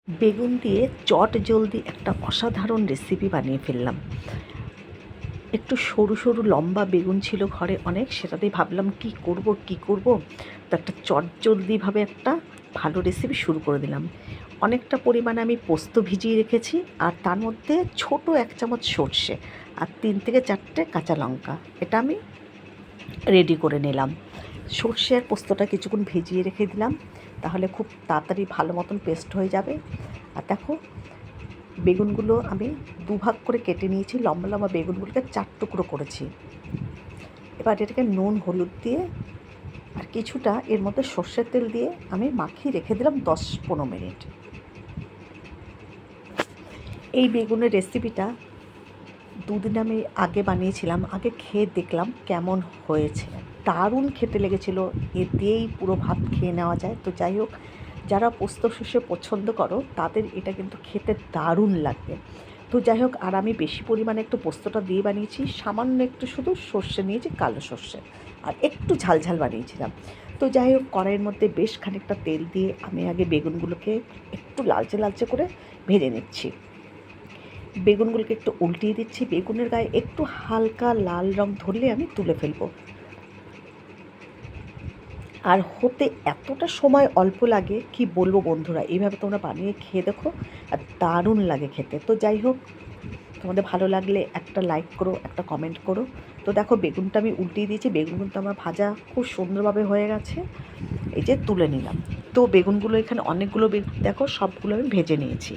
বেগুন দিয়ে চট জলদি একটা অসাধারণ রেসিপি বানিয়ে ফেললাম। একটু সরু সরু লম্বা বেগুন ছিল ঘরে অনেক, সেটাতেই ভাবলাম কি করব। তো একটা চট জলদিভাবে একটা ভালো রেসিপি শুরু করে দিলাম। অনেকটা পরিমাণে আমি পোস্ত ভিজিয়ে রেখেছি, আর তার মধ্যে ছোট 1 চামচ সর্ষে আর 3 থেকে 4টে কাঁচা লঙ্কা, এটা আমি রেডি করে নিলাম। সর্ষে আর পোস্তটা কিছুক্ষণ ভিজিয়ে রেখে দিলাম, তাহলে খুব তাড়াতাড়ি ভালো মতন পেস্ট হয়ে যাবে। আর দেখো, বেগুনগুলো আমি দুভাগ করে কেটে নিয়েছি, লম্বা লম্বা বেগুনগুলোকে 4 টুকরো করেছি। এবার এটাকে নুন হলুদ দিয়ে আর কিছুটা এর মধ্যে সর্ষের তেল দিয়ে আমি মাখিয়ে রেখে দিলাম 10-15 মিনিট। এই বেগুনের রেসিপিটা দুদিন আমি আগে বানিয়েছিলাম, আগে খেয়ে দেখলাম কেমন হয়েছে। দারুণ খেতে লেগেছিল, এ দিয়েই পুরো ভাত খেয়ে নেওয়া যায়। তো যাই হোক, যারা পোস্ত শস্য পছন্দ করো তাদের এটা কিন্তু খেতে দারুণ লাগবে। তো যাই হোক, আর আমি বেশি পরিমাণে একটু পোস্তটা দিয়ে বানিয়েছি, সামান্য একটু শুধু সর্ষে নিয়েছি, কালো সর্ষে, আর একটু ঝালঝাল বানিয়েছিলাম। তো যাই হোক, কড়াইয়ের মধ্যে বেশ খানিকটা তেল দিয়ে আমি আগে বেগুনগুলোকে একটু লালচে লালচে করে ভেজে নিচ্ছি। বেগুনগুলোকে একটু উল্টিয়ে দিচ্ছি, বেগুনের গায়ে একটু হালকা লাল রং ধরলে আমি তুলে ফেলবো। আর হতে এতটা সময় অল্প লাগে কি বলবো বন্ধুরা, এইভাবে তোমরা বানিয়ে খেয়ে দেখো, আর দারুণ লাগে খেতে। তো যাই হোক, তোমাদের ভালো লাগলে একটা লাইক করো, একটা কমেন্ট করো। তো দেখো, বেগুনটা আমি উল্টিয়ে দিয়েছি, বেগুন কিন্তু আমার ভাজা খুব সুন্দরভাবে হয়ে গেছে। এই যে তুলে নিলাম। তো বেগুনগুলো এখানে অনেকগুলো বেগুন, দেখো সবগুলো আমি ভেজে নিয়েছি।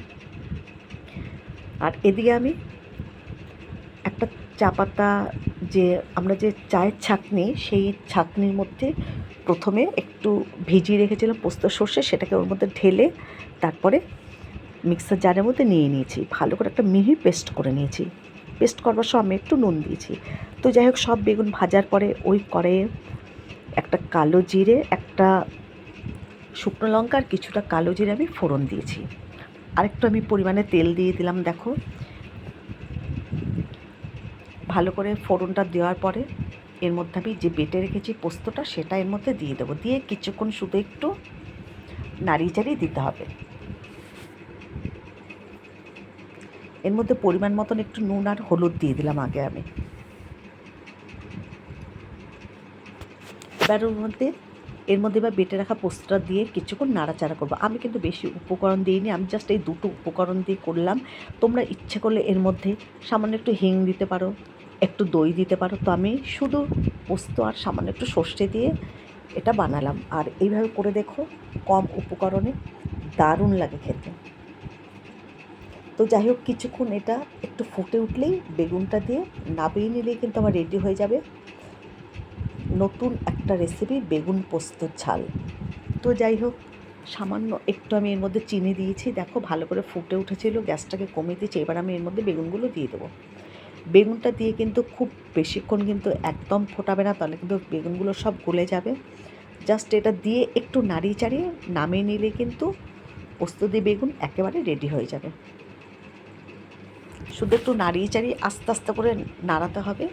আর এদিকে আমি একটা চা পাতা, যে আমরা যে চায়ের ছাঁকনি, সেই ছাঁকনির মধ্যে প্রথমে একটু ভিজিয়ে রেখেছিলাম পোস্ত সর্ষে, সেটাকে ওর মধ্যে ঢেলে তারপরে মিক্সার জারের মধ্যে নিয়ে নিয়েছি, ভালো করে একটা মিহি পেস্ট করে নিয়েছি। পেস্ট করবার সময় আমি একটু নুন দিয়েছি। তো যাই হোক, সব বেগুন ভাজার পরে ওই কড়াইয়ে একটা কালো জিরে, একটা শুকনো লঙ্কা আর কিছুটা কালো জিরে আমি ফোড়ন দিয়েছি। আরেকটু আমি পরিমাণে তেল দিয়ে দিলাম। দেখো, ভালো করে ফোড়নটা দেওয়ার পরে এর মধ্যে আমি যে বেটে রেখেছি পোস্তটা, সেটা এর মধ্যে দিয়ে দেবো। দিয়ে কিছুক্ষণ শুধু একটু নাড়িয়ে চাড়িয়ে দিতে হবে। এর মধ্যে পরিমাণ মতন একটু নুন আর হলুদ দিয়ে দিলাম আগে আমি। এবার এর মধ্যে এবার বেটে রাখা পোস্তটা দিয়ে কিছুক্ষণ নাড়াচাড়া করবো। আমি কিন্তু বেশি উপকরণ দিইনি, আমি জাস্ট এই দুটো উপকরণ দিয়ে করলাম। তোমরা ইচ্ছে করলে এর মধ্যে সামান্য একটু হিং দিতে পারো, একটু দই দিতে পারো। তো আমি শুধু পোস্ত আর সামান্য একটু সর্ষে দিয়ে এটা বানালাম। আর এইভাবে করে দেখো, কম উপকরণে দারুণ লাগে খেতে। তো যাই হোক, কিছুক্ষণ এটা একটু ফুটে উঠলেই বেগুনটা দিয়ে নাবিয়ে নিলেই কিন্তু আমার রেডি হয়ে যাবে নতুন একটা রেসিপি, বেগুন পোস্তর ঝাল। তো যাই হোক, সামান্য একটু আমি এর মধ্যে চিনি দিয়েছি। দেখো, ভালো করে ফুটে উঠেছিল, গ্যাসটাকে কমিয়ে দিয়েছি। এবার আমি এর মধ্যে বেগুনগুলো দিয়ে দেবো। বেগুনটা দিয়ে কিন্তু খুব বেশিক্ষণ কিন্তু একদম ফোটাবে না, তাহলে কিন্তু বেগুনগুলো সব গলে যাবে। জাস্ট এটা দিয়ে একটু নাড়িয়ে চাড়িয়ে নামিয়ে নিলে কিন্তু পোস্ত দিয়ে বেগুন একেবারে রেডি হয়ে যাবে। শুধু একটু নাড়িয়ে চাড়িয়ে আস্তে আস্তে করে নাড়াতে হবে।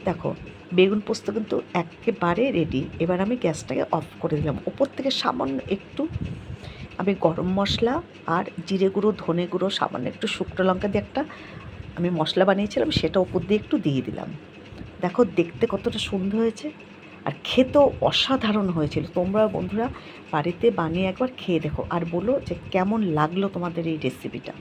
দেখো, বেগুন পোস্ত কিন্তু একেবারে রেডি। এবার আমি গ্যাসটাকে অফ করে দিলাম। ওপর থেকে সামান্য একটু আমি গরম মশলা আর জিরে গুঁড়ো, ধনে গুঁড়ো, সামান্য একটু শুকনো লঙ্কা দিয়ে একটা আমি মশলা বানিয়েছিলাম, সেটা ওপর দিয়ে একটু দিয়ে দিলাম। দেখো, দেখতে কতটা সুন্দর হয়েছে, আর খেতেও অসাধারণ হয়েছিল। তোমরা বন্ধুরা বাড়িতে বানিয়ে একবার খেয়ে দেখো, আর বলো যে কেমন লাগলো তোমাদের এই রেসিপিটা।